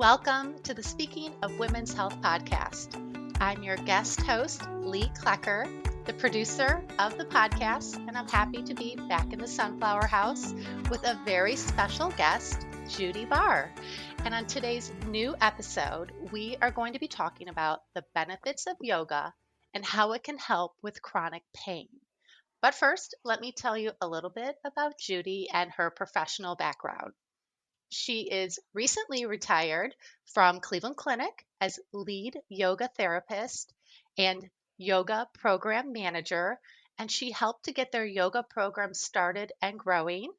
Welcome to the Speaking of Women's Health podcast. I'm your guest host, Lee Klecker, the producer of the podcast, and I'm happy to be back in the Sunflower House with a very special guest, Judi Bar. And on today's new episode, we are going to be talking about the benefits of yoga and how it can help with chronic pain. But first, let me tell you a little bit about Judi and her professional background. She is recently retired from Cleveland Clinic as lead yoga therapist and yoga program manager, and she helped to get their yoga program started and growing.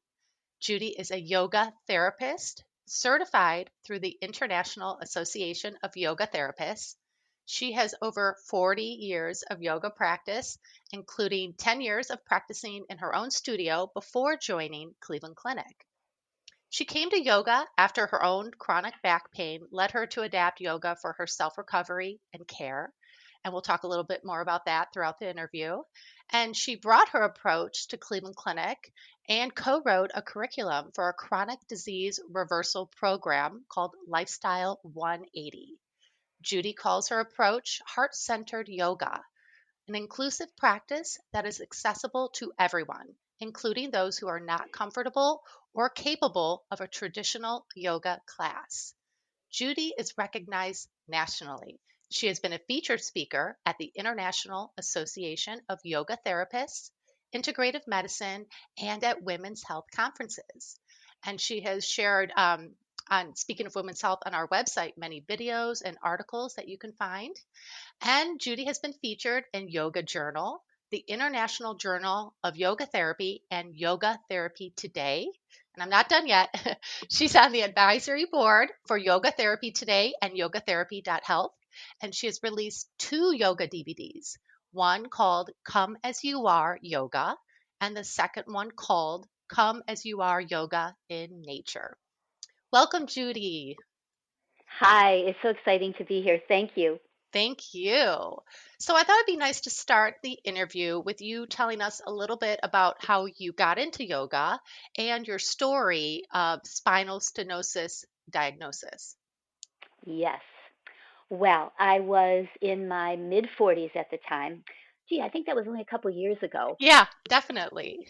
Judi is a yoga therapist certified through the International Association of Yoga Therapists. She has over 40 years of yoga practice, including 10 years of practicing in her own studio before joining Cleveland Clinic. She came to yoga after her own chronic back pain led her to adapt yoga for her self-recovery and care. And we'll talk a little bit more about that throughout the interview. And she brought her approach to Cleveland Clinic and co-wrote a curriculum for a chronic disease reversal program called Lifestyle 180. Judi calls her approach heart-centered yoga, an inclusive practice that is accessible to everyone, including those who are not comfortable or capable of a traditional yoga class. Judi is recognized nationally. She has been a featured speaker at the International Association of Yoga Therapists, Integrative Medicine, and at women's health conferences. And she has shared on Speaking of Women's Health on our website many videos and articles that you can find. And Judi has been featured in Yoga Journal, the International Journal of Yoga Therapy, and Yoga Therapy Today. And I'm not done yet. She's on the advisory board for Yoga Therapy Today and yogatherapy.health. And she has released 2 yoga DVDs, one called Come As You Are Yoga, and the second one called Come As You Are Yoga in Nature. Welcome, Judi. Hi, it's so exciting to be here. Thank you. Thank you. So I thought it'd be nice to start the interview with you telling us a little bit about how you got into yoga and your story of spinal stenosis diagnosis. Yes. Well, I was in my mid 40s at the time. Gee, I think that was only a couple years ago. Yeah, definitely.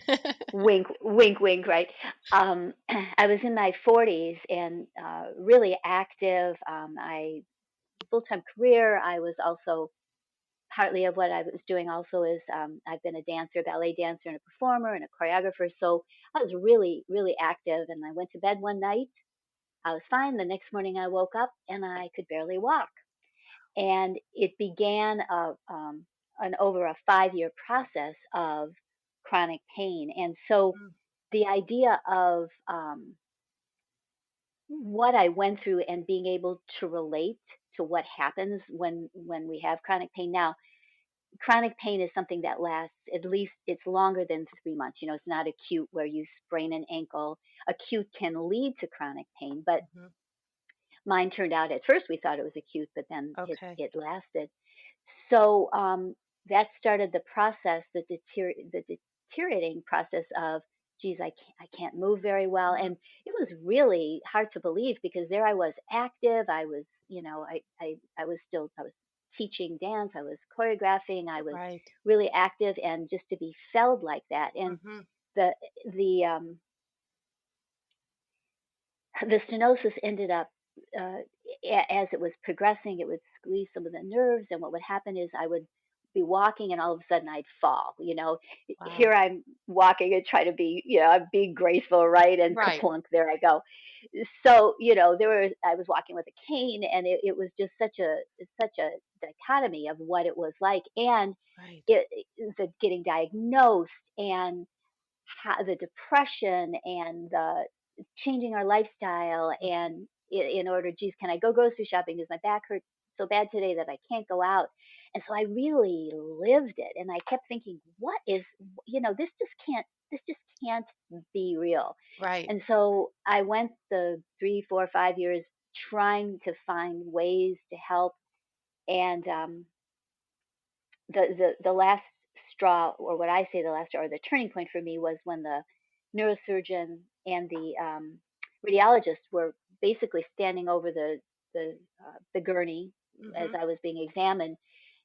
Wink, wink, wink, right? I was in my 40s and really active. I full-time career. I was also partly of what I was doing also is I've been a dancer, ballet dancer, and a performer and a choreographer. So I was really, really active. And I went to bed one night. I was fine. The next morning I woke up and I could barely walk. And it began an over a 5-year process of chronic pain. And so Mm, the idea of what I went through and being able to relate to what happens when we have chronic pain. Now, chronic pain is something that lasts at least it's longer than 3 months. It's not acute where you sprain an ankle. Acute can lead to chronic pain, but mhm. mine turned out at first we thought it was acute, but then it, Okay. it lasted. So that started the process, the deteriorating process of, geez, I can't move very well. Mm, And it was really hard to believe because there I was active. I was, I was teaching dance. I was choreographing. I was right. really active. And just to be felled like that. And Hmm. the, the, um, the stenosis ended up uh, as it was progressing, it would squeeze some of the nerves, and what would happen is I would be walking, and all of a sudden I'd fall. Wow. Here I'm walking and try to be, I'm being graceful, right? And Right. kaplunk, there I go. So I was walking with a cane, and it was just such a dichotomy of what it was like, and Right. it the getting diagnosed and the depression and the changing our lifestyle Mhm. and in order, geez, can I go grocery shopping? Does my back hurt so bad today that I can't go out? And so I really lived it. And I kept thinking, what is, this just can't be real. Right. And so I went the 3, 4, 5 years trying to find ways to help. And the last straw, or what I say the last straw, or the turning point for me was when the neurosurgeon and the radiologist were basically standing over the the gurney as Mm-hmm. I was being examined,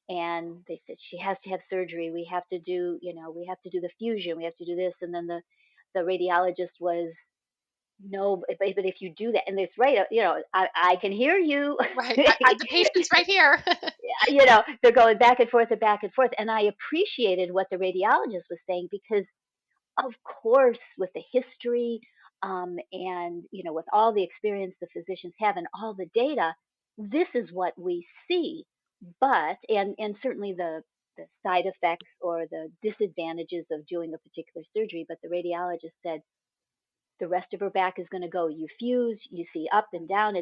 and they said she has to have surgery. We have to do, we have to do the fusion. We have to do this, and then the radiologist was, no, but if you do that, and it's right, I can hear you. Right. The patient's right here. They're going back and forth and back and forth, and I appreciated what the radiologist was saying because of course, with the history, and with all the experience the physicians have and all the data, this is what we see. But and certainly the side effects or the disadvantages of doing a particular surgery. But the radiologist said the rest of her back is going to go. You fuse, you see up and down.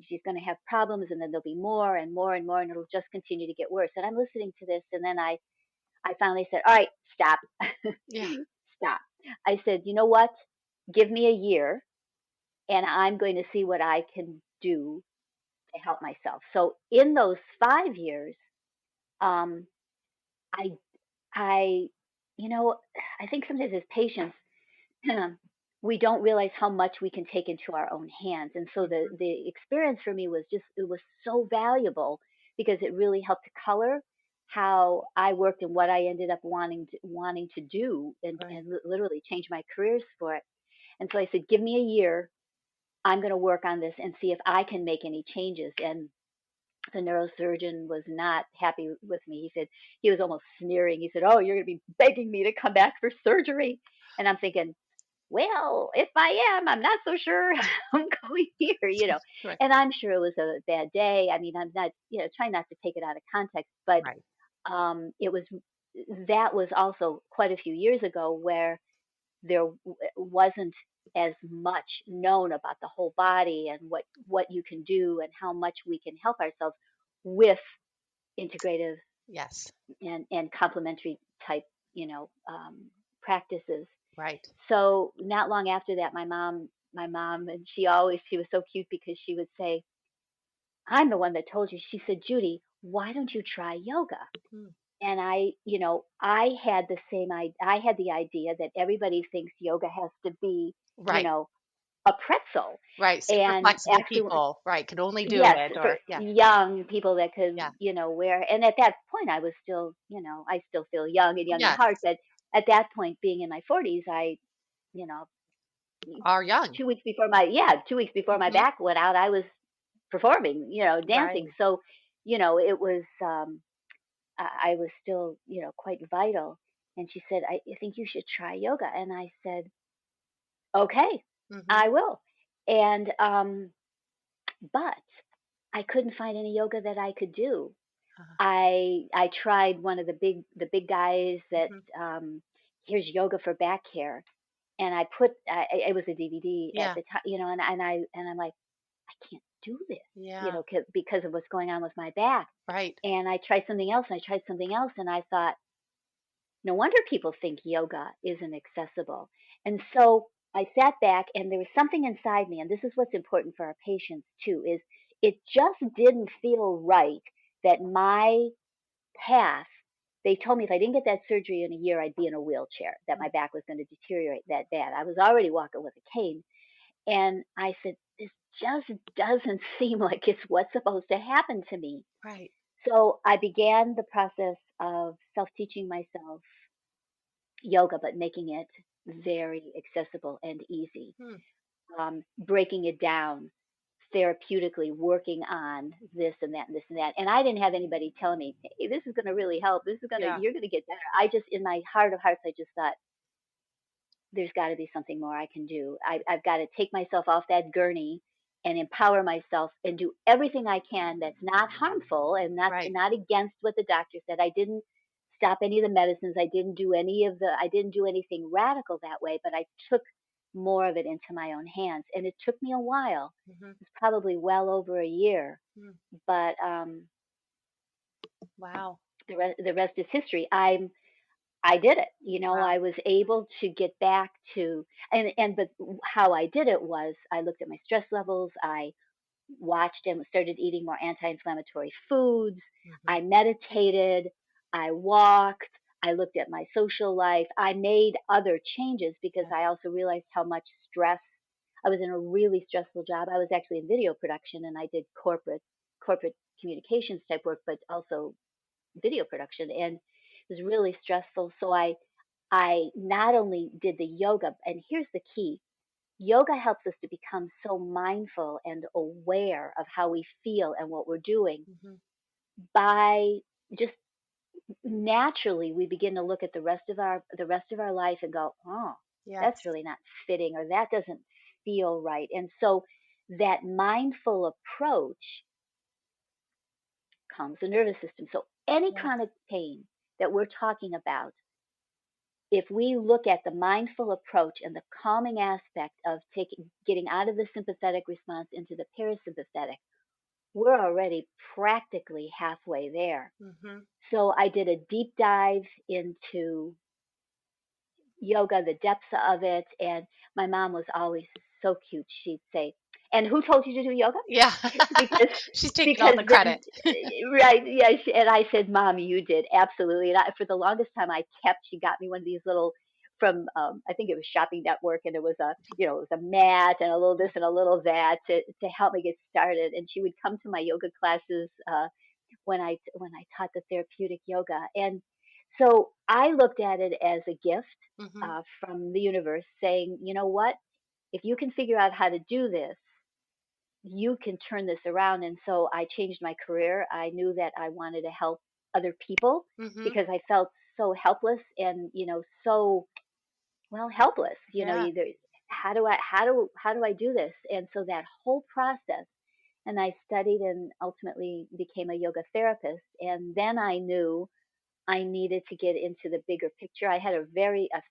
She's gonna have problems, and then there'll be more and more and more, and it'll just continue to get worse. And I'm listening to this, and then I finally said, all right, stop. Yeah. Stop. I said, you know what? Give me a year and I'm going to see what I can do to help myself. So in those 5 years, um, I, I, you know, I think sometimes as patients, we don't realize how much we can take into our own hands. And so Mm-hmm. the experience for me was just, it was so valuable because it really helped to color how I worked and what I ended up wanting to do Right. and literally change my careers for it. And so I said, give me a year. I'm going to work on this and see if I can make any changes. And the neurosurgeon was not happy with me. He said, he was almost sneering. He said, oh, you're going to be begging me to come back for surgery. And I'm thinking, well, if I am, I'm not so sure I'm going here. Right. And I'm sure it was a bad day. I mean, I'm not, trying not to take it out of context, but Right. it was, that was also quite a few years ago where there wasn't as much known about the whole body and what you can do and how much we can help ourselves with integrative Yes. and complementary type, practices. Right. So not long after that, my mom, and she was so cute because she would say, I'm the one that told you. She said, Judy, why don't you try yoga? Mm. And I had I had the idea that everybody thinks yoga has to be, you Right. know, a pretzel. Right. Super And flexible actually, people. Right. Can only do yes, it for or yeah. young people that could, Yeah. wear, and at that point I was still, I still feel young and young in Yes. heart, but at that point, being in my 40s, you know, Are young. 2 weeks before 2 weeks before my Hmm. back went out, I was performing, dancing. Right. So, it was, I was still, quite vital. And she said, I think you should try yoga. And I said, okay, Hmm. I will. And, but I couldn't find any yoga that I could do. Uh, I tried one of the big guys that, hmm. um, here's yoga for back care. And it was a DVD at Yeah. the time, and I'm like, I can't do this, Yeah. because of what's going on with my back. Right. And I tried something else, and I tried something else, and I thought, no wonder people think yoga isn't accessible. And so I sat back, and there was something inside me, and this is what's important for our patients too, is it just didn't feel right that my path, they told me if I didn't get that surgery in a year, I'd be in a wheelchair, that my Mm. back was going to deteriorate that bad. I was already walking with a cane. And I said, this just doesn't seem like it's what's supposed to happen to me. Right. So I began the process of self teaching myself yoga, but making it very accessible and easy, Hmm. breaking it down therapeutically, working on this and that and this and that. And I didn't have anybody telling me, hey, this is going to really help. Yeah. You're going to get better. I just, in my heart of hearts, I just thought, there's got to be something more I can do. I've got to take myself off that gurney and empower myself and do everything I can that's not harmful and Right. not against what the doctor said. I didn't stop any of the medicines. I didn't do anything radical that way, but I took more of it into my own hands. And it took me a while. Hmm. It's probably well over a year, Mm. but Wow. the rest is history. I did it. Wow. I was able to get back to, but how I did it was I looked at my stress levels. I watched and started eating more anti-inflammatory foods. Hmm. I meditated. I walked. I looked at my social life. I made other changes because Yeah. I also realized how much stress I was in a really stressful job. I was actually in video production, and I did corporate communications type work, but also video production, and it was really stressful. So I not only did the yoga, and here's the key: yoga helps us to become so mindful and aware of how we feel and what we're doing Hmm. by just naturally we begin to look at the rest of our life and go, oh, that's Yes. really not fitting, or that doesn't feel right. And so that mindful approach calms the nervous system. So any Yes. chronic pain that we're talking about, if we look at the mindful approach and the calming aspect of getting out of the sympathetic response into the parasympathetic, we're already practically halfway there. Hmm. So I did a deep dive into yoga, the depths of it. And my mom was always so cute. She'd say, "And who told you to do yoga?" Yeah. because She's taking all because the credit. right, yeah. And I said, "Mom, you did absolutely." And for the longest time, she got me one of these little from I think it was Shopping Network, and it was a it was a mat and a little this and a little that to help me get started. And she would come to my yoga classes when I taught the therapeutic yoga. And so I looked at it as a gift Hmm. from the universe saying, you know what? If you can figure out how to do this, you can turn this around. And so I changed my career. I knew that I wanted to help other people Hmm. because I felt so helpless and, so well helpless. Yeah. Either how do I do this? And so that whole process, and I studied and ultimately became a yoga therapist. And then I knew I needed to get into the bigger picture. I had a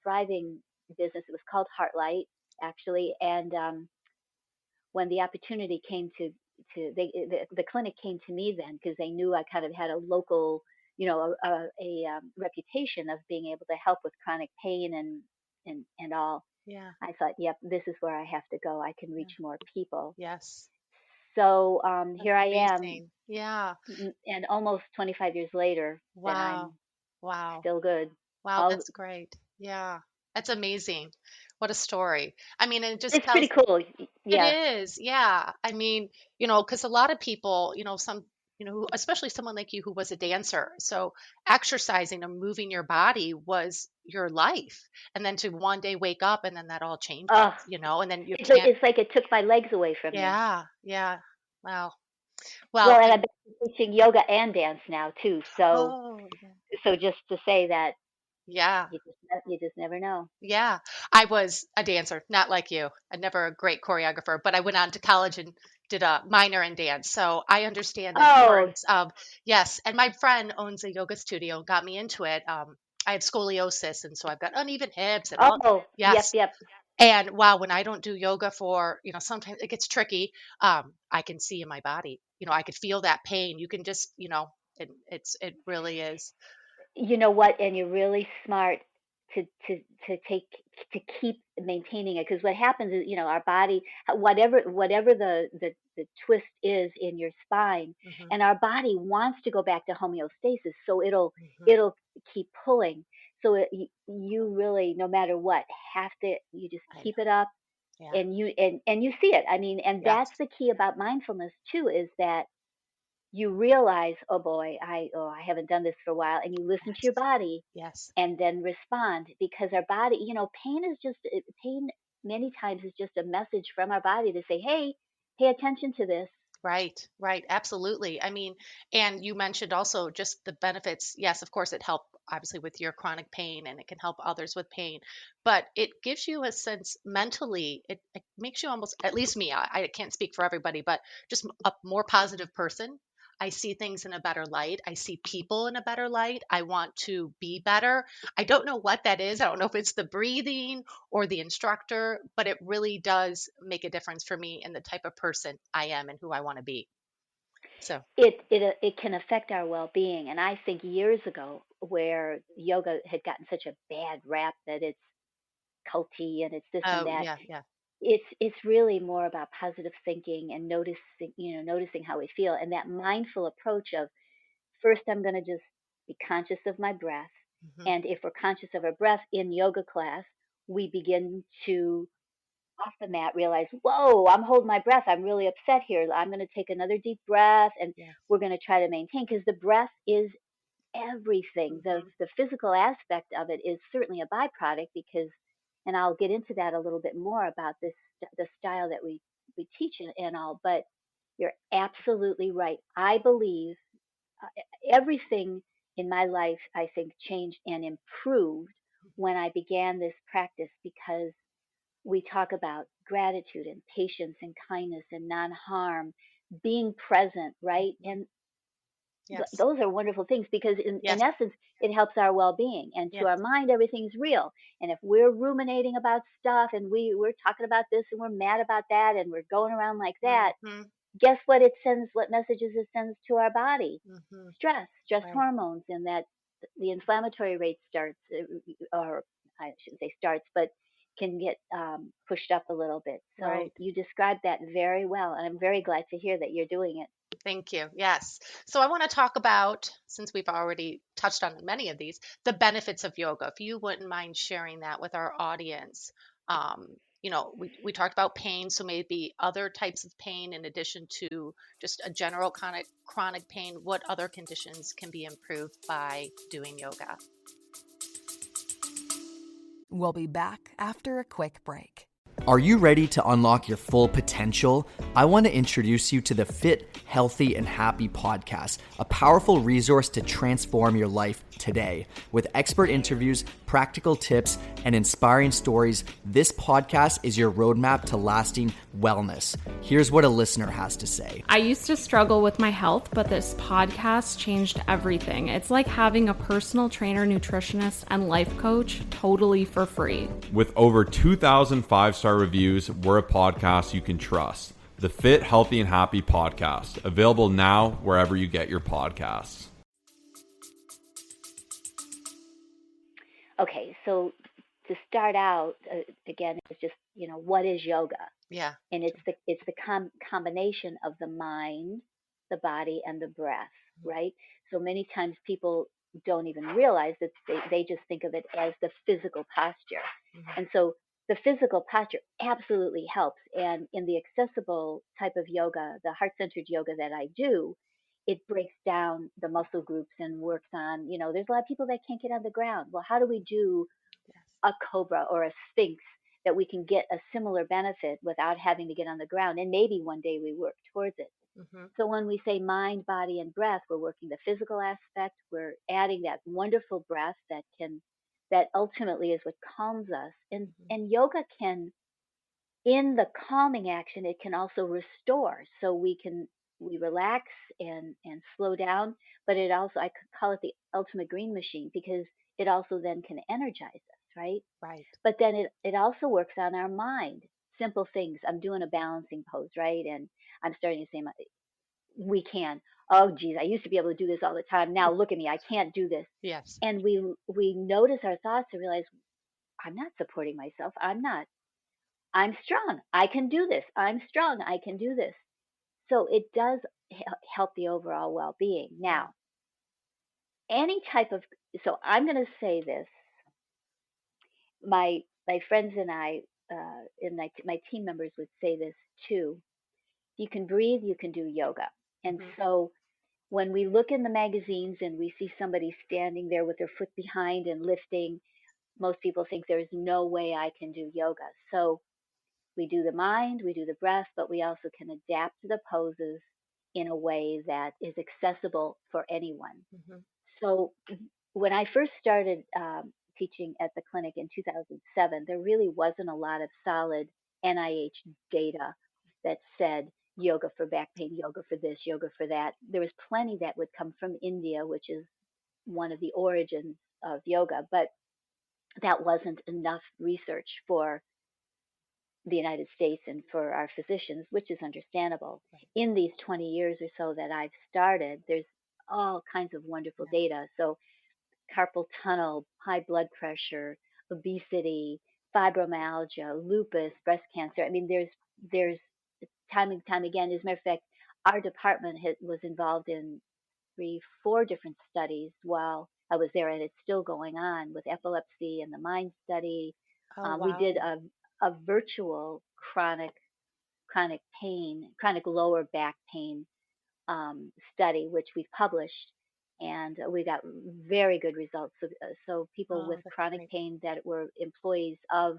thriving business. It was called Heartlight, actually. And when the opportunity came the clinic came to me then because they knew I kind of had a local, reputation of being able to help with chronic pain and all. Yeah. I thought, yep, this is where I have to go. I can Yeah. reach more people. Yes. So That's here I am, amazing. Yeah. and almost 25 years later, that Wow. I'm Wow. still good. Wow, All that's great. Yeah. That's amazing. What a story. I mean, and it just It's pretty tells. cool. It Yeah. is, yeah. I mean, because a lot of people, especially someone like you who was a dancer, so exercising and moving your body was your life. And then to one day wake up and then that all changes, Oh, and then you can't. it's like it took my legs away from me. Yeah, yeah. Wow. Well, Well, and and I've been teaching yoga and dance now too. So oh, yeah. just to say that Yeah. you just never know. Yeah, I was a dancer, not like you. I never a great choreographer, but I went on to college and did a minor in dance. So I understand the Oh, importance of, yes. And my friend owns a yoga studio, got me into it. I have scoliosis, and so I've got uneven hips and all. oh, yep, Yes. yep. And wow, when I don't do yoga for, sometimes it gets tricky. I can see in my body, I could feel that pain. You can just, it really is. You know what? And you're really smart to to to take to keep maintaining it, because what happens is, our body, whatever the twist is in your spine, Hmm. and our body wants to go back to homeostasis, so Hmm. it'll keep pulling. So you really, no matter what, have to, you just I keep know. it up, Yeah. and you see it. I mean, and Yes. that's the key about mindfulness too, is that you realize, oh boy, I haven't done this for a while, and you listen to your Yes. body Yes. and then respond, because our body, pain many times is just a message from our body to say, hey, pay attention to this. Right, right, absolutely. I mean, and you mentioned also just the benefits. Yes, of course, it helped obviously with your chronic pain and it can help others with pain, but it gives you a sense mentally, it makes you almost, at least me, I can't speak for everybody, but just a more positive person. I see things in a better light. I see people in a better light. I want to be better. I don't know what that is. I don't know if it's the breathing or the instructor, but it really does make a difference for me in the type of person I am and who I want to be. So, It can affect our well-being, and I think years ago, where yoga had gotten such a bad rap that it's culty and it's this and oh, that, yeah, yeah. it's really more about positive thinking and noticing how we feel, and that mindful approach of, first, I'm going to just be conscious of my breath. Hmm. And if we're conscious of our breath in yoga class, we begin to off the mat, realize, whoa, I'm holding my breath. I'm really upset here. I'm going to take another deep breath, and Yes. we're going to try to maintain, because the breath is everything. Mm-hmm. The physical aspect of it is certainly a byproduct, because, and I'll get into that a little bit more about this, the style that we teach and all. But you're absolutely right. I believe everything in my life, I think, changed and improved when I began this practice, because we talk about gratitude and patience and kindness and non-harm, being present, right? Mm-hmm. And Yes. those are wonderful things, because in Yes. essence, it helps our well-being. And to Yes. our mind, everything's real. And if we're ruminating about stuff, and we're talking about this, and we're mad about that, and we're going around like that, Mm-hmm. guess what it sends, what messages it sends to our body? Mm-hmm. Stress Right. hormones, and that the inflammatory rate starts, or I shouldn't say starts, but can get pushed up a little bit. So Right. you described that very well, and I'm very glad to hear that you're doing it. Thank you. Yes. So I want to talk about, since we've already touched on many of these, the benefits of yoga. If you wouldn't mind sharing that with our audience. We talked about pain, so maybe other types of pain in addition to just a general chronic pain. What other conditions can be improved by doing yoga? We'll be back after a quick break. Are you ready to unlock your full potential? I want to introduce you to the Fit, Healthy, and Happy podcast, a powerful resource to transform your life today. With expert interviews, practical tips, and inspiring stories, this podcast is your roadmap to lasting wellness. Here's what a listener has to say. I used to struggle with my health, but this podcast changed everything. It's like having a personal trainer, nutritionist, and life coach totally for free. With over 2,000 five-star reviews, we're a podcast you can trust. The Fit, Healthy, and Happy podcast, available now wherever you get your podcasts. Okay, so to start out, again, it's just, what is yoga? Yeah. And it's the combination of the mind, the body, and the breath, right? So many times people don't even realize that they just think of it as the physical posture. Mm-hmm. And so the physical posture absolutely helps. And in the accessible type of yoga, the heart-centered yoga that I do, it breaks down the muscle groups and works on, there's a lot of people that can't get on the ground. Well, how do we do Yes. a cobra or a sphinx that we can get a similar benefit without having to get on the ground? And maybe one day we work towards it. Mm-hmm. So when we say mind, body, and breath, we're working the physical aspect. We're adding that wonderful breath that ultimately is what calms us. And yoga can, in the calming action, it can also restore. So we relax and slow down, but it also, I could call it the ultimate green machine, because it also then can energize us, right? Right. But then it also works on our mind. Simple things. I'm doing a balancing pose, right? And I'm starting to say, we can. Oh, geez, I used to be able to do this all the time. Now look at me, I can't do this. Yes. And we notice our thoughts and realize, I'm not supporting myself. I'm not. I'm strong. I can do this. I'm strong. I can do this. So it does help the overall well-being. Yeah. Now, any type of, so I'm going to say this. My friends and I, and my team members would say this too. You can breathe, you can do yoga. And Mm-hmm. so when we look in the magazines and we see somebody standing there with their foot behind and lifting, most people think there's no way I can do yoga. So we do the mind, we do the breath, but we also can adapt the poses in a way that is accessible for anyone. Mm-hmm. So when I first started teaching at the clinic in 2007, there really wasn't a lot of solid NIH data that said yoga for back pain, yoga for this, yoga for that. There was plenty that would come from India, which is one of the origins of yoga, but that wasn't enough research for the United States and for our physicians, which is understandable. In these 20 years or so that I've started, there's all kinds of wonderful data. So carpal tunnel, high blood pressure, obesity, fibromyalgia, lupus, breast cancer. I mean, there's time and time again. As a matter of fact, our department was involved in 4 different studies while I was there, and it's still going on with epilepsy and the mind study. Oh, We did wow. a virtual chronic pain, chronic lower back pain study, which we published, and we got very good results. So people with That's chronic great. pain that were employees of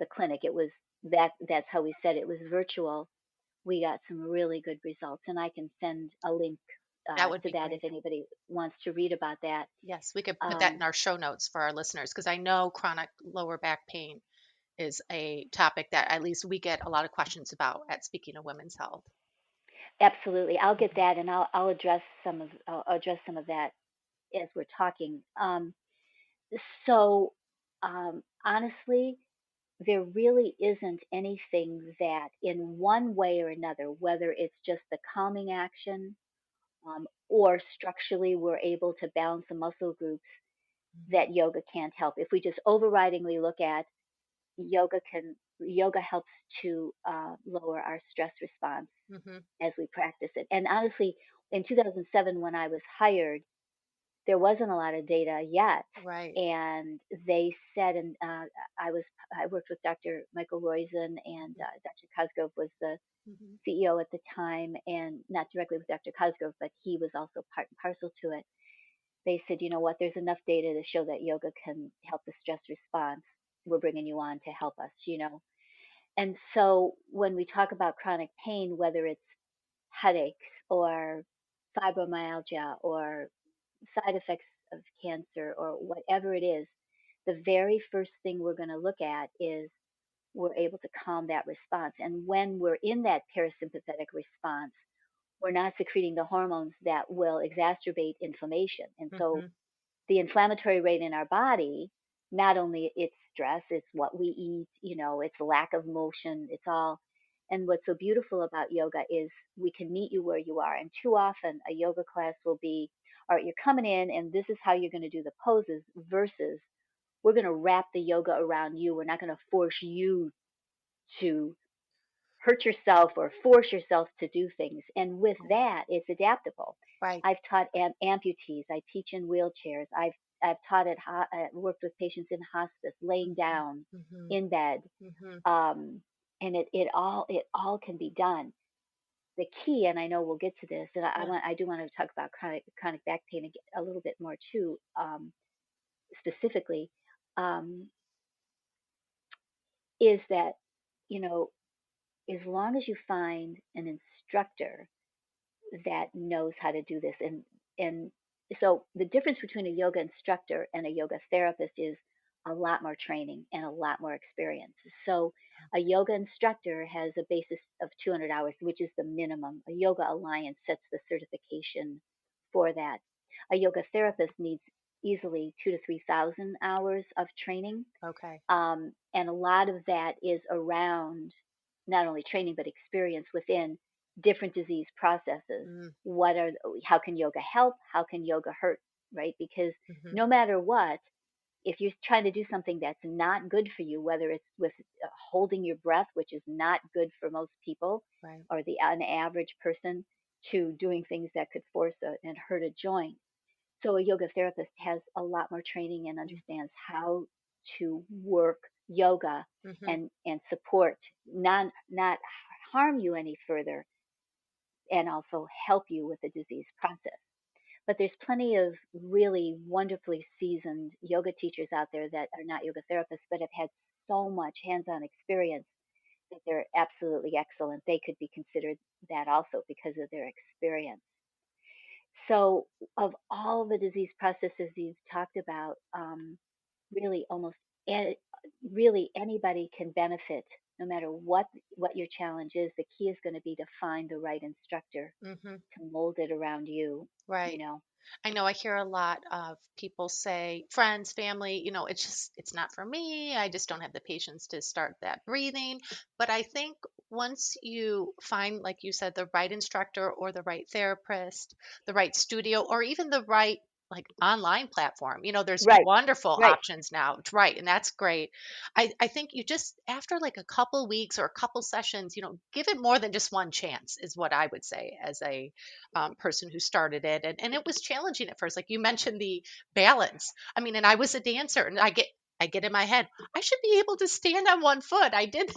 the clinic, it was that's how we said it was virtual. We got some really good results, and I can send a link That would to be that if great. anybody wants to read about that. Yes, we could put that in Um, our show notes for our listeners because I know chronic lower back pain is a topic that at least we get a lot of questions about at Speaking of Women's Health. Absolutely, I'll get Mhm. that, and I'll address some of that as we're talking. So honestly, there really isn't anything that, in one way or another, whether it's just the calming action or structurally we're able to balance the muscle groups, that yoga can't help. If we just overridingly look at yoga helps to lower our stress response Mm-hmm. as we practice it. And honestly, in 2007, when I was hired, there wasn't a lot of data yet. Right. And they said, and I worked with Dr. Michael Roizen, and Dr. Cosgrove was the Mm-hmm. CEO at the time, and not directly with Dr. Cosgrove, but he was also part and parcel to it. They said, you know what, there's enough data to show that yoga can help the stress response. We're bringing you on to help us. And so when we talk about chronic pain, whether it's headaches or fibromyalgia or side effects of cancer or whatever it is, the very first thing we're going to look at is we're able to calm that response. And when we're in that parasympathetic response, we're not secreting the hormones that will exacerbate inflammation. And so Mm-hmm. the inflammatory rate in our body, not only it's stress, it's what we eat, it's lack of motion, it's all. And what's so beautiful about yoga is we can meet you where you are. And too often a yoga class will be, all right, you're coming in and this is how you're going to do the poses, versus we're going to wrap the yoga around you. We're not going to force you to hurt yourself or force yourself to do things. And with Right. that, it's adaptable. Right. I've taught amputees. I teach in wheelchairs. I've taught worked with patients in hospice, laying down, Mm-hmm. in bed, Mm-hmm. um, and it all can be done. The key, and I know we'll get to this, and Yeah. I do want to talk about chronic back pain a little bit more too, specifically, um, is that you know as long as you find an instructor that knows how to do this. And so the difference between a yoga instructor and a yoga therapist is a lot more training and a lot more experience. So a yoga instructor has a basis of 200 hours, which is the minimum. A yoga alliance sets the certification for that. A yoga therapist needs easily 2 to 3 thousand hours of training, Okay. and a lot of that is around not only training but experience within different disease processes. Mm-hmm. How can yoga help? How can yoga hurt? Right? Because Mm-hmm. no matter what, if you're trying to do something that's not good for you, whether it's with holding your breath, which is not good for most people, Right. or an average person, to doing things that could force and hurt a joint. So a yoga therapist has a lot more training and understands how to work yoga Mm-hmm. and support, not harm you any further, and also help you with the disease process. But there's plenty of really wonderfully seasoned yoga teachers out there that are not yoga therapists but have had so much hands-on experience that they're absolutely excellent. They could be considered that also because of their experience. So, of all the disease processes you've talked about, really almost really anybody can benefit, no matter what your challenge is. The key is going to be to find the right instructor Mm-hmm. to mold it around you. You Right. know, I know I hear a lot of people say, friends, family, it's not for me. I just don't have the patience to start that breathing. But I think once you find, like you said, the right instructor or the right therapist, the right studio, or even the right like online platform, there's right, wonderful right, options now. Right. And that's great. I think you just, after like a couple weeks or a couple sessions, give it more than just one chance, is what I would say as a person who started it. And it was challenging at first. Like you mentioned, the balance. I mean, and I was a dancer and I get I get in my head, I should be able to stand on one foot. I did.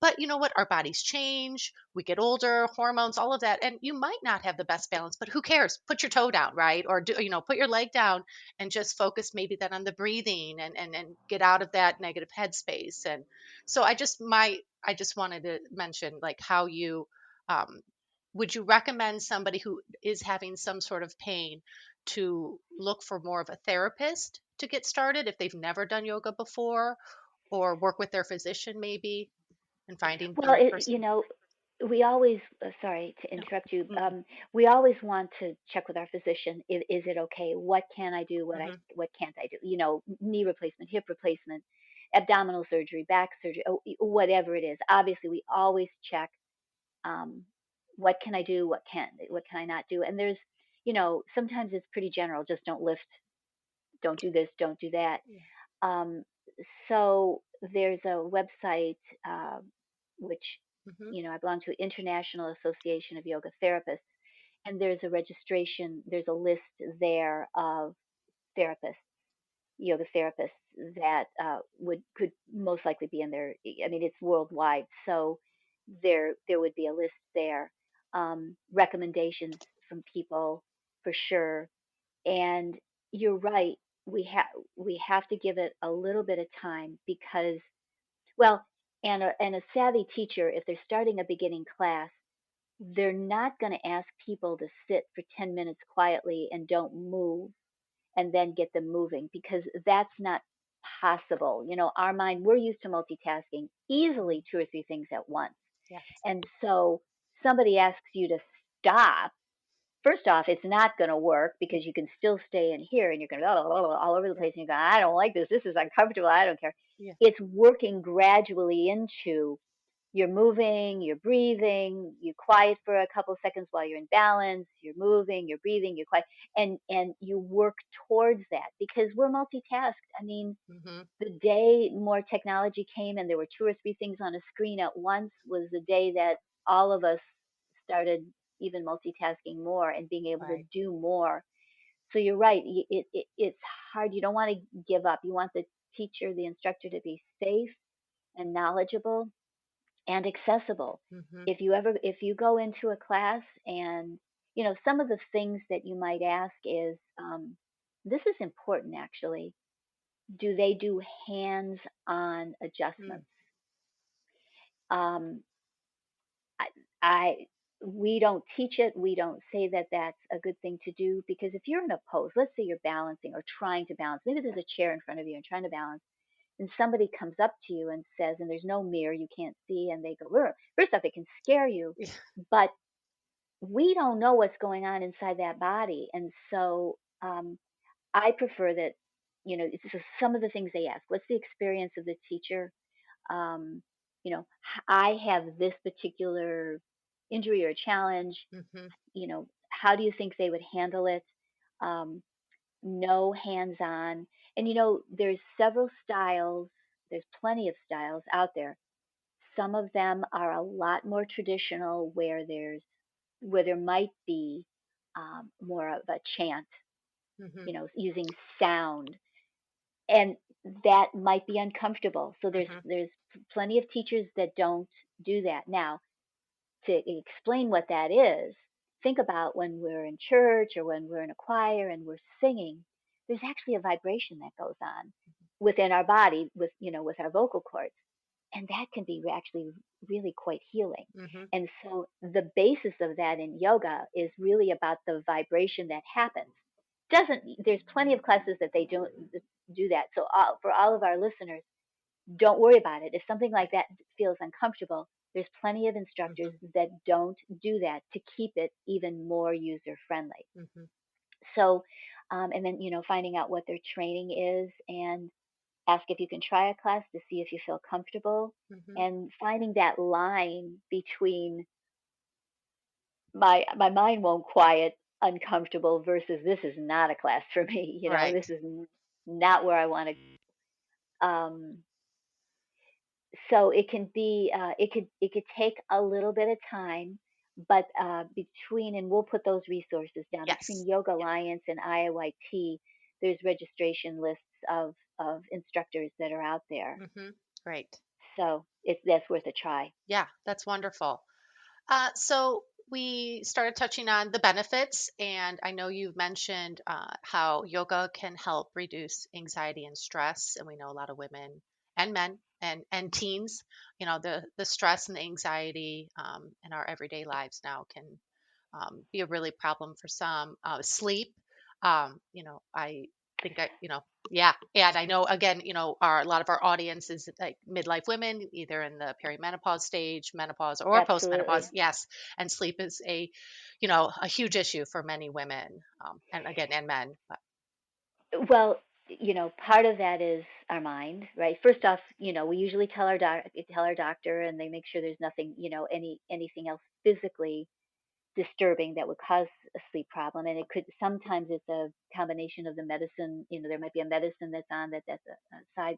But you know what? Our bodies change. We get older, hormones, all of that. And you might not have the best balance, but who cares? Put your toe down, right? Or do, put your leg down and just focus maybe then on the breathing and get out of that negative headspace. And so I just wanted to mention like how you um, would you recommend somebody who is having some sort of pain to look for more of a therapist to get started if they've never done yoga before, or work with their physician maybe and finding the Well, right person? we always, sorry to interrupt you, Mm-mm. we always want to check with our physician. Is it okay? What can I do? Mm-hmm. What can't I do? Knee replacement, hip replacement, abdominal surgery, back surgery, whatever it is. Obviously, we always check, um, what can I do? What can I not do? And there's, sometimes it's pretty general. Just don't lift, don't do this, don't do that. Yeah. Um, so there's a website, which, Mm-hmm. I belong to, International Association of Yoga Therapists, and there's a registration, there's a list there of therapists, yoga therapists that would could most likely be in there. I mean, it's worldwide, so there would be a list there, recommendations from people for sure. And you're right, we have to give it a little bit of time because, well, and a savvy teacher, if they're starting a beginning class, they're not going to ask people to sit for 10 minutes quietly and don't move and then get them moving, because that's not possible. Our mind, we're used to multitasking easily, two or three things at once. Yes. And so somebody asks you to stop. First off, it's not going to work because you can still stay in here and you're going to all over the Yeah. place and you're going, I don't like this. This is uncomfortable. I don't care. Yeah. It's working gradually into, you're moving, you're breathing, you quiet for a couple seconds while you're in balance, you're moving, you're breathing, you're quiet, and you work towards that because we're multitasked. I mean, Mm-hmm. the day more technology came and there were two or three things on a screen at once was the day that all of us started even multitasking more and being able to Right. do more. So you're right. It's hard. You don't want to give up. You want the teacher, the instructor to be safe and knowledgeable and accessible. Mm-hmm. If you go into a class and, some of the things that you might ask is, this is important actually. Do they do hands-on Mm. adjustments? Um, I, I we don't teach it. We don't say that that's a good thing to do, because if you're in a pose, let's say you're balancing or trying to balance, maybe there's a chair in front of you and trying to balance, and somebody comes up to you and says, and there's no mirror, you can't see, and they go, "Ugh." First off, it can scare you, Yeah. but we don't know what's going on inside that body. And so, I prefer that, it's just some of the things they ask. What's the experience of the teacher? Um, I have this particular injury or challenge. Mm-hmm. How do you think they would handle it? Um, no hands on. And, there's several styles, there's plenty of styles out there. Some of them are a lot more traditional, where there might be, more of a chant, Mm-hmm. using sound, and that might be uncomfortable. So there's Mm-hmm. there's plenty of teachers that don't do that. Now, to explain what that is, think about when we're in church or when we're in a choir and we're singing. There's actually a vibration that goes on within our body, with our vocal cords, and that can be actually really quite healing. Mm-hmm. And so the basis of that in yoga is really about the vibration that happens. Doesn't There's plenty of classes that they don't do that. So for all of our listeners, don't worry about it. If something like that feels uncomfortable, there's plenty of instructors Mm-hmm. that don't do that to keep it even more user friendly. Mm-hmm. So, and then, finding out what their training is, and ask if you can try a class to see if you feel comfortable, Mm-hmm. and finding that line between my mind won't quiet, uncomfortable, versus this is not a class for me. Right. This is not where I want to. So it can be, it could take a little bit of time, but between, and we'll put those resources down, Yes. between Yoga Alliance and IIYT, there's registration lists of instructors that are out there. Great. So that's worth a try. Yeah, that's wonderful. So we started touching on the benefits, and I know you've mentioned how yoga can help reduce anxiety and stress, and we know a lot of women and men and teens, the stress and the anxiety in our everyday lives now can be a really problem for some. Sleep, I think yeah, and I know again, a lot of our audience is like midlife women, either in the perimenopause stage, menopause, or postmenopause. Absolutely. Yes, and sleep is a huge issue for many women, and again, and men. But, Well, part of that is our mind, right? First off, we usually tell our doctor, and they make sure there's nothing, anything else physically disturbing that would cause a sleep problem. And sometimes it's a combination of the medicine. There might be a medicine that's on that's a side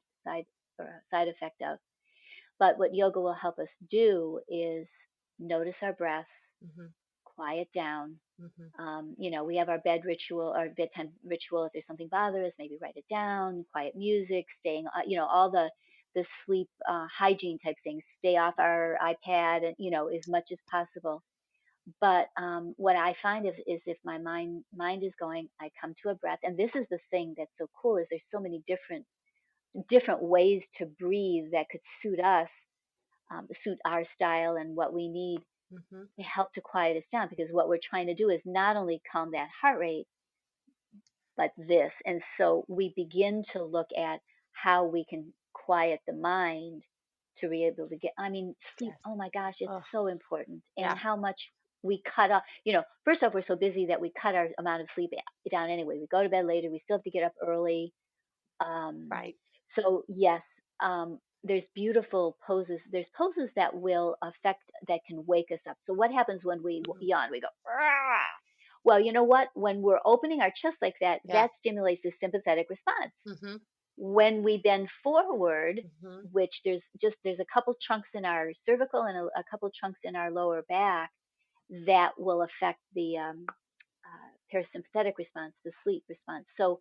or a side effect of. But what yoga will help us do is notice our breath, hmm quiet down. hmm We have our bedtime ritual. If there's something bothering us, maybe write it down. Quiet music, staying, all the sleep hygiene type things. Stay off our iPad, and as much as possible. But what I find is if my mind is going, I come to a breath, and this is the thing that's so cool is there's so many different ways to breathe that could suit us, suit our style and what we need hmm to help to quiet us down. Because what we're trying to do is not only calm that heart rate, but this. And so we begin to look at how we can quiet the mind to be able to sleep. Yes. Oh my gosh, it's Oh, so important. And yeah. how much we cut off, first off, we're so busy that we cut our amount of sleep down anyway. We go to bed later, we still have to get up early. Um, Right. so yes, there's beautiful poses. There's poses that will affect, that can wake us up. So what happens when we hmm yawn? We go, "Rah!" Well, you know what? When we're opening our chest like that, Yeah. that stimulates the sympathetic response. hmm When we bend forward, hmm which there's a couple chunks in our cervical and a couple chunks in our lower back that will affect the parasympathetic response, the sleep response. So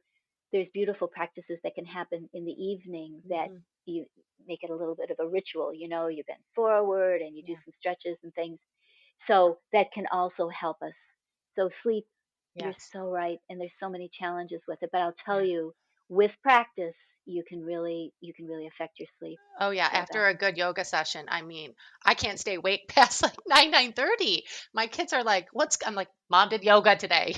there's beautiful practices that can happen in the evening that hmm you make it a little bit of a ritual. You bend forward and you do Yeah. some stretches and things. So that can also help us. So sleep, you're Yes. so right, and there's so many challenges with it. But I'll tell Yeah. you, with practice, you can really affect your sleep Oh yeah, for the after best. a good yoga session, I mean, I can't stay awake past like 9:30. My kids are like, "What's?" I'm like, "Mom did yoga today."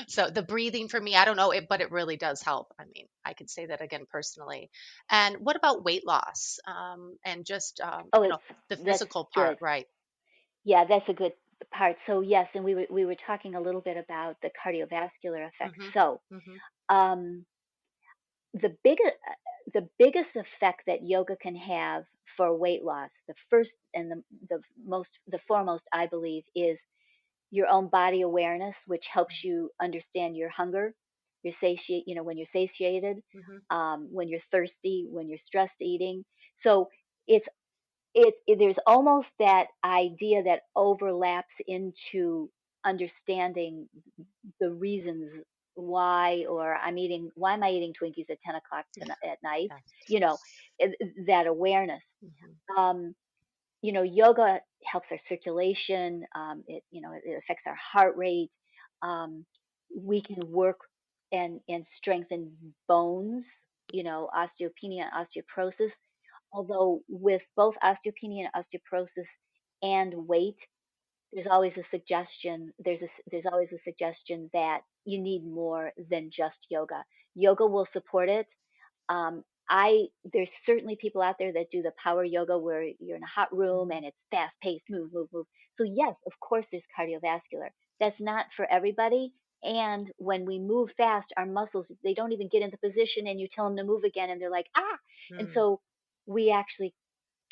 So the breathing for me, I don't know it, but it really does help. I mean, I could say that again personally. And what about weight loss? And just Oh, the that's physical part, good. right? Yeah, that's a good part. So yes, and we were talking a little bit about the cardiovascular effects. Mhm. So Mhm. um, the biggest effect that yoga can have for weight loss, the first and the foremost, I believe, is your own body awareness, which helps you understand your hunger, when you're satiated, Mhm. when you're thirsty, when you're stressed eating. So it's there's almost that idea that overlaps into understanding the reasons why am I eating Twinkies at 10 o'clock at night? Yeah. You know, that awareness. Mhm. Um, Yoga helps our circulation. It affects our heart rate. Um, we can work and strengthen bones. Osteopenia, osteoporosis. Although with both osteopenia and osteoporosis and weight, there's always a suggestion. There's always a suggestion that you need more than just yoga. Yoga will support it. There's certainly people out there that do the power yoga where you're in a hot room Mhm. and it's fast paced, move, move, move. So yes, of course there's cardiovascular. That's not for everybody. And when we move fast, our muscles, they don't even get into position and you tell them to move again and they're like, ah. And Mm. so we actually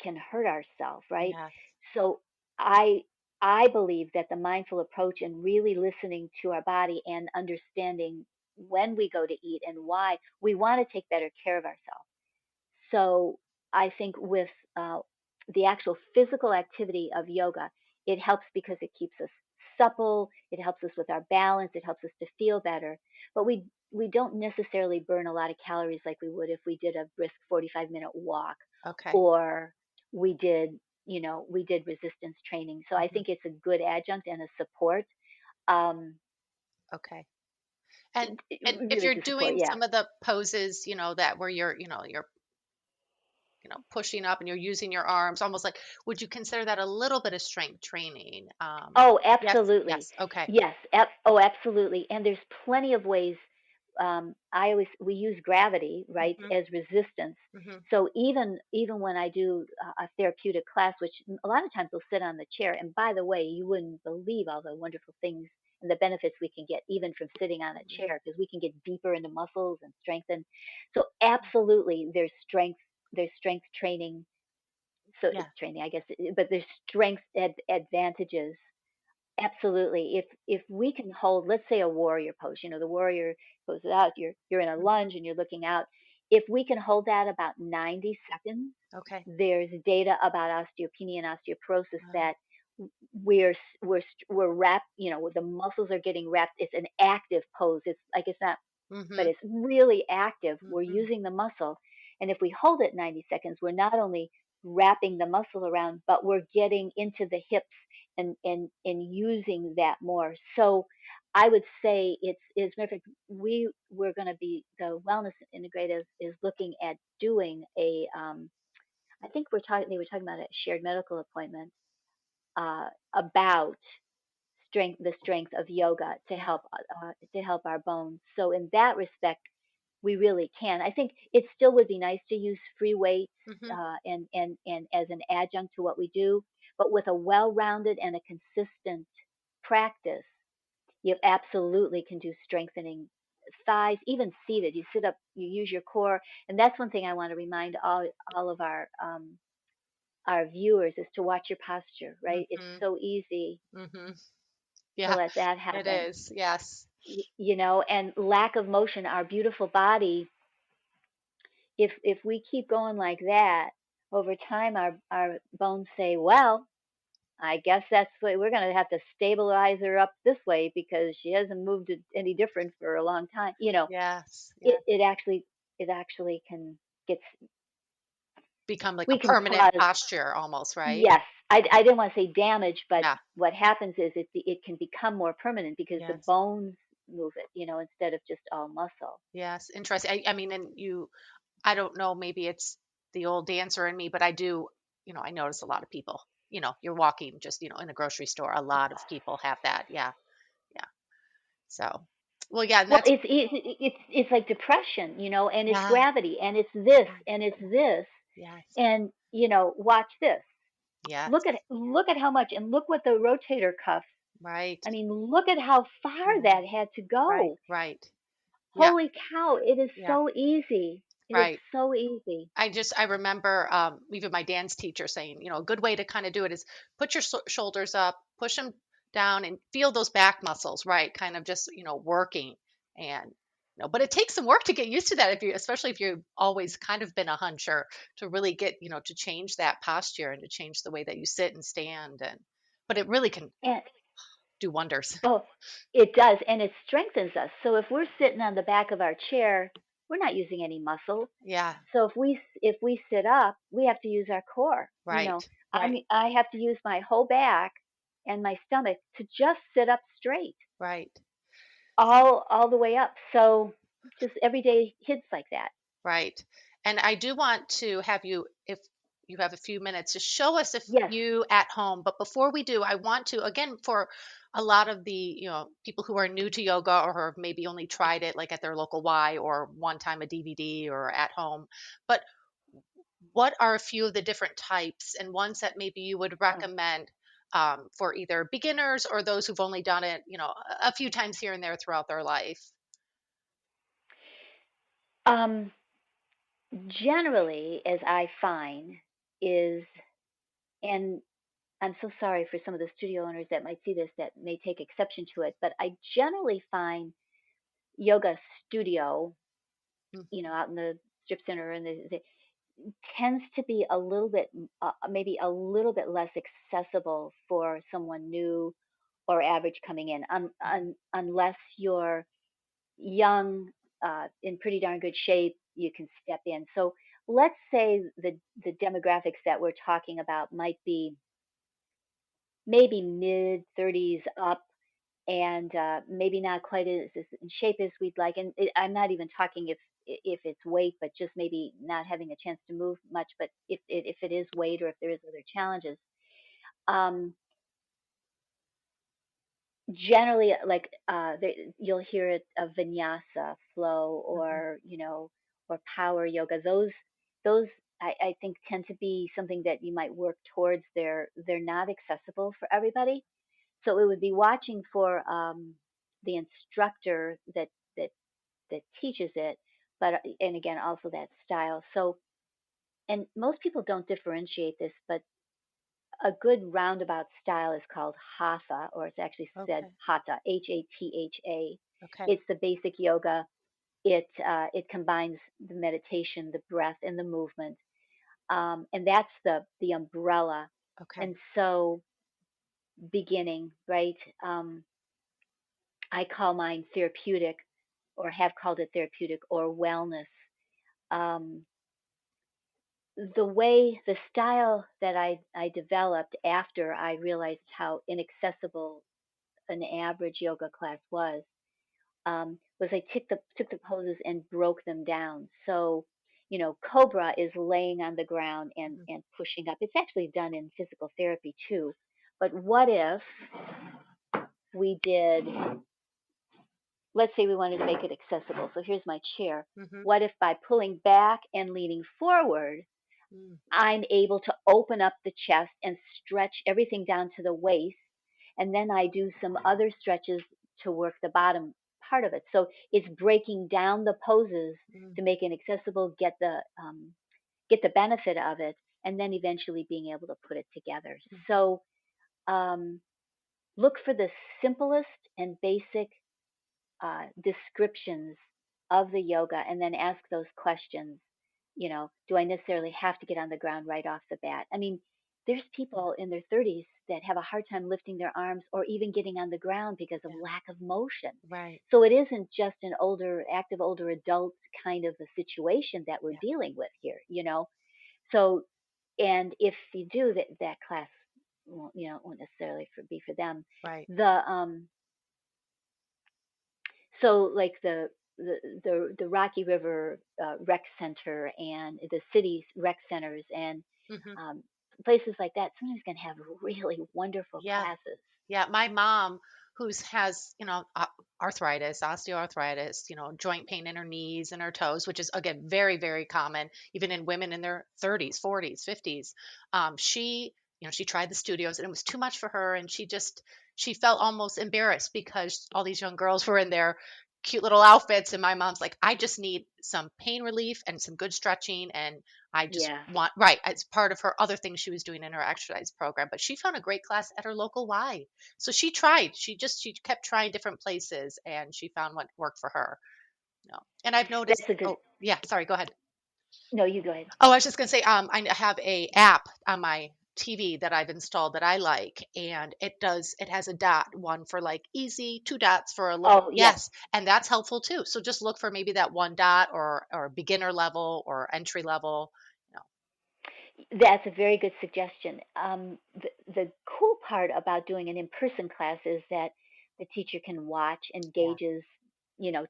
can hurt ourselves, right? Yes. So I I believe that the mindful approach and really listening to our body and understanding when we go to eat and why we want to take better care of ourselves. So I think with uh, the actual physical activity of yoga, it helps because it keeps us supple. It helps us with our balance. It helps us to feel better. But we don't necessarily burn a lot of calories like we would if we did a brisk 45-minute walk, Okay. or we did, we did resistance training. So I think it's a good adjunct and a support. Um, Okay. And if really you're to support, doing yeah. some of the poses, that where you're pushing up and you're using your arms, almost like, would you consider that a little bit of strength training? Oh, Yes. absolutely. Yes. Okay. Yes. Oh, absolutely. And there's plenty of ways. We use gravity, right, Mhm. as resistance. Mhm. So even when I do a therapeutic class, which a lot of times we'll sit on the chair, and by the way, you wouldn't believe all the wonderful things and the benefits we can get even from sitting on a chair, because we can get deeper into muscles and strengthen. So absolutely, there's strength training. So Yeah. it's training, I guess, but there's strength advantages. Absolutely. If we can hold, let's say, a warrior pose, the warrior poses out, you're in a Mhm. lunge and you're looking out. If we can hold that about 90 seconds, Okay. there's data about osteopenia and osteoporosis Um, that we're wrapped, the muscles are getting wrapped. It's an active pose. It's like it's not, but mhm. it's really active. We're Mhm. using the muscle. And if we hold it 90 seconds, we're not only wrapping the muscle around, but we're getting into the hips and using that more. So I would say it's perfect. We're going to be, the wellness integrative is looking at doing a, I think they were talking about a shared medical appointment, about the strength of yoga Yeah. to help our bones. So in that respect, we really can. I think it still would be nice to use free weights, Mhm. and as an adjunct to what we do, but with a well-rounded and a consistent practice, you absolutely can do strengthening thighs, even seated. You sit up, you use your core, and that's one thing I want to remind all of our viewers is to watch your posture. Right? It's Mhm. so easy Mhm. to Yeah. let that It happen. is. Yes. And lack of motion, our beautiful body, if we keep going like that, over time our bones say, well, I guess that's what we're going to have to stabilize her up this way because she hasn't moved it any different for a long time. Yes. it, Yes. it actually it actually can get, Become like a we can permanent cause, posture almost, right? yes, I didn't want to say damage, but Yeah. what happens is it can become more permanent because the Yes. bones move it, instead of just all muscle. Yes. Interesting. I mean, and I don't know, maybe it's the old dancer in me, but I do, I notice a lot of people, you're walking just, in a grocery store. A lot of people have that. Yeah. Yeah. So, well, yeah. And Well, that's, it's like depression, and it's yeah. gravity, and it's this, Yeah. and it's this, Yes. and watch this. Yes. Look at how much, and look what the rotator cuff. Right. I mean, look at how far Yeah. that had to Right. go. Right. Yeah. Holy cow! It is Yeah. so easy. It is Right. so easy. I remember even my dance teacher saying, a good way to kind of do it is put your shoulders up, push them down, and feel those back muscles, right? Kind of just working, and but it takes some work to get used to that, especially if you've always kind of been a huncher, to really get to change that posture and to change the way that you sit and stand, and but it really can And do wonders. oh, it does, and it strengthens us. So if we're sitting on the back of our chair, we're not using any muscle. Yeah. So if we sit up, we have to use our core. Right. I Right. mean, I have to use my whole back and my stomach to just sit up straight, Right. all the way up. So just everyday hits like that. Right. And I do want to have you, if you have a few minutes, to show us a Yes. few at home. But before we do, I want to, again, for a lot of the, people who are new to yoga or have maybe only tried it like at their local Y or one time a DVD or at home. But what are a few of the different types and ones that maybe you would Oh. recommend for either beginners or those who've only done it, a few times here and there throughout their life? Um, Generally, as I find, is, and I'm so sorry for some of the studio owners that might see this that may take exception to it, but I generally find yoga studio, Mhm. out in the strip center, and tends to be a little bit, maybe a little bit less accessible for someone new or average coming in, unless you're young, in pretty darn good shape, you can step in. So let's say the demographics that we're talking about might be maybe mid 30s up, and maybe not quite as in shape as we'd like. And I'm not even talking if it's weight, but just maybe not having a chance to move much. But if it is weight, or if there is other challenges, um, generally, like you'll hear it of vinyasa flow, or or power yoga. Those I think tend to be something that you might work towards. They're not accessible for everybody. So it would be watching for the instructor that that teaches it, but and again also that style. So, and most people don't differentiate this, but a good roundabout style is called hatha, or it's actually said Okay. hatha, Hatha. Okay. It's the basic yoga. It combines the meditation, the breath, and the movement, and that's the umbrella. Okay. And so, beginning, right? Um, I call mine therapeutic, or have called it therapeutic, or wellness. Um, the style that I developed after I realized how inaccessible an average yoga class was I took the poses and broke them down. So, Cobra is laying on the ground Mhm. and pushing up. It's actually done in physical therapy too. But what if we did, let's say we wanted to make it accessible. So here's my chair. Mhm. What if by pulling back and leaning forward, Mm. I'm able to open up the chest and stretch everything down to the waist, and then I do some other stretches to work the bottom part of it. So it's breaking down the poses Mm. to make it accessible, get the benefit of it, and then eventually being able to put it together. Mhm. So um, look for the simplest and basic descriptions of the yoga, and then ask those questions. Do I necessarily have to get on the ground right off the bat? I mean, there's people in their 30s that have a hard time lifting their arms or even getting on the ground because of Yeah. lack of motion. Right. So it isn't just an active older adult kind of a situation that we're Yeah. dealing with here. So, and if you do that class, won't necessarily be for them. Right. The so like the Rocky River Rec Center and the city's rec centers and Mhm. um, places like that sometimes can have really wonderful Yeah. classes. Yeah, my mom, who's has, arthritis, osteoarthritis, joint pain in her knees and her toes, which is again very, very common, even in women in their 30s, 40s, 50s. She tried the studios and it was too much for her, and she felt almost embarrassed because all these young girls were in their cute little outfits, and my mom's like, I just need some pain relief and some good stretching, and I just Yeah, want, right, it's part of her other things she was doing in her exercise program. But she found a great class at her local Y. So she tried. She kept trying different places, and she found what worked for her. And I've noticed. that's a good. Oh, yeah. Sorry. Go ahead. No, you go ahead. Oh, I was just gonna say. I have a app on my TV that I've installed that I like, and it has a dot, one for like easy, two dots for a little. Oh, yep. Yes, and that's helpful too. So just look for maybe that one dot, or beginner level or entry level. You know. That's a very good suggestion. The cool part about doing an in-person class is that the teacher can watch and Yeah. gauges,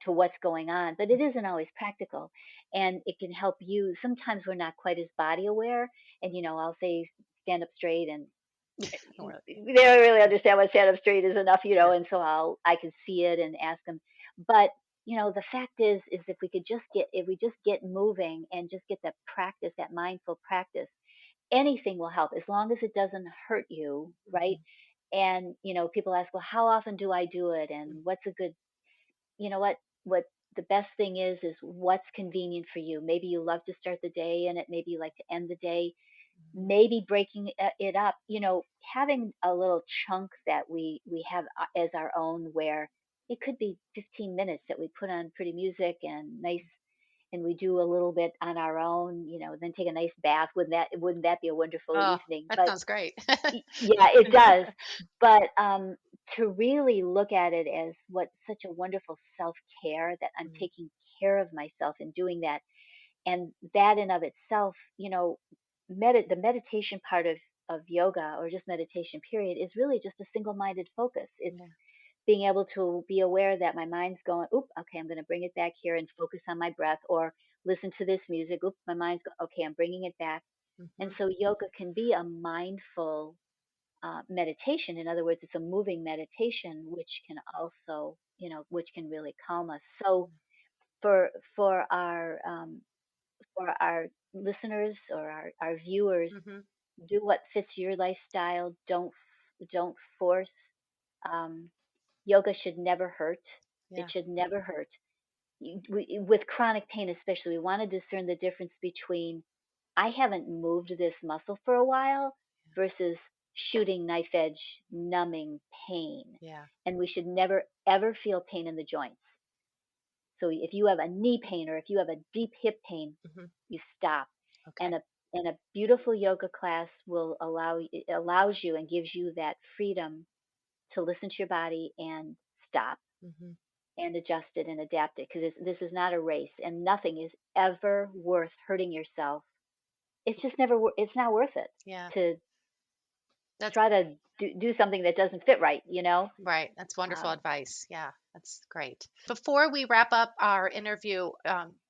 to what's going on, but it isn't always practical. And it can help you. Sometimes we're not quite as body aware, and I'll say stand up straight, and Don't worry. they don't really understand what stand up straight is enough, Yeah. and so I can see it and ask them. But the fact is if we just get moving and just get that practice, that mindful practice, anything will help as long as it doesn't hurt you, right? Mhm. And people ask, well, how often do I do it, Mhm. and what's a good, what the best thing is what's convenient for you. Maybe you love to start the day in it, maybe you like to end the day, maybe breaking it up, having a little chunk that we have as our own, where it could be 15 minutes that we put on pretty music and nice, and we do a little bit on our own, then take a nice bath. Wouldn't that be a wonderful Oh, evening? that But sounds great. yeah, it does. But to really look at it as what such a wonderful self-care, that I'm taking care of myself in doing that. And that in of itself, the meditation part of yoga, or just meditation period, is really just a single-minded focus. It's Yeah. being able to be aware that my mind's going, oop, okay, I'm going to bring it back here and focus on my breath, or listen to this music. Oop, my mind's going, okay, I'm bringing it back. And so yoga can be a mindful meditation. In other words, it's a moving meditation, which can also, which can really calm us. So for for our um, for our listeners, or our viewers, do what fits your lifestyle. Don't force. Um, Yoga should never hurt. It Yeah. should never hurt. With chronic pain, especially, we want to discern the difference between, I haven't moved this muscle for a while, versus shooting knife edge, numbing pain. Yeah. And we should never, ever feel pain in the joints. So if you have a knee pain, or if you have a deep hip pain, you stop. Okay. And a beautiful yoga class will allows you and gives you that freedom to listen to your body and stop and adjust it and adapt it, because this is not a race, and nothing is ever worth hurting yourself. It's just never. It's not worth it Yeah. to That's try to do something that doesn't fit right. right. That's wonderful Um, advice. Yeah, that's great. Before we wrap up our interview,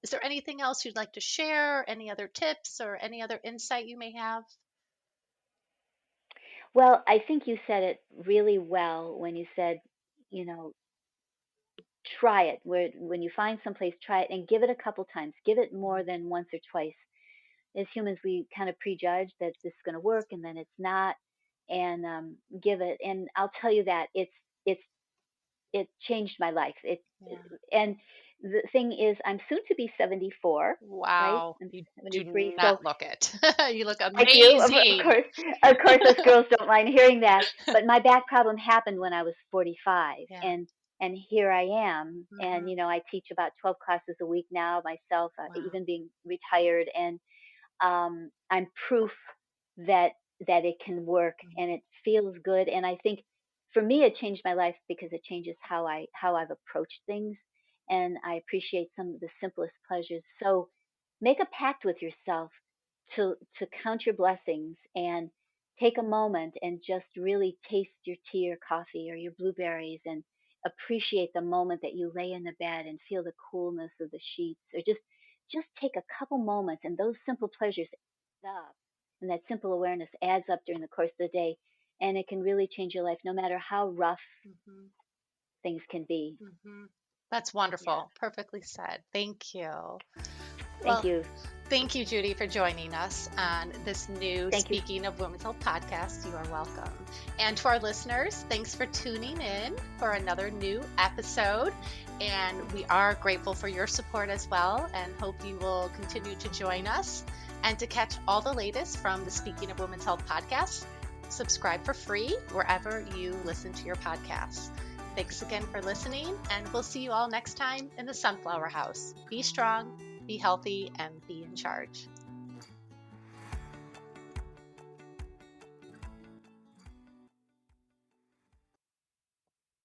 is there anything else you'd like to share? Any other tips or any other insight you may have? well, I think you said it really well when you said, you know, try it. When you find someplace, try it and give it a couple times. Give it more than once or twice. As humans, we kind of prejudge that this is going to work, and then it's not. And give it. And I'll tell you that it's it changed my life. Yeah. And the thing is, I'm soon to be 74, right? Wow. I'm You do 73. So not look it. You look thank you. Of amazing. course, of course, us girls don't mind hearing that. But my back problem happened when I was 45, Yeah. and here I am. And Mhm. I teach about 12 classes a week now myself, Wow. even being retired. And I'm proof that it can work, and it feels good. And I think for me, it changed my life because it changes how I've approached things, and I appreciate some of the simplest pleasures. So make a pact with yourself to count your blessings, and take a moment and just really taste your tea or coffee or your blueberries, and appreciate the moment that you lay in the bed and feel the coolness of the sheets, or just take a couple moments, and those simple pleasures add up, and that simple awareness adds up during the course of the day, and it can really change your life, no matter how rough Mhm. things can be. Mhm. That's Yeah. wonderful. Perfectly said. Thank you. Thank Well, you. thank you, Judy, for joining us on this new Thank you. Speaking of Women's Health podcast. You are welcome. And to our listeners, thanks for tuning in for another new episode. And we are grateful for your support as well, and hope you will continue to join us. And to catch all the latest from the Speaking of Women's Health podcast, subscribe for free wherever you listen to your podcasts. Thanks again for listening, and we'll see you all next time in the Sunflower House. Be strong, be healthy, and be in charge.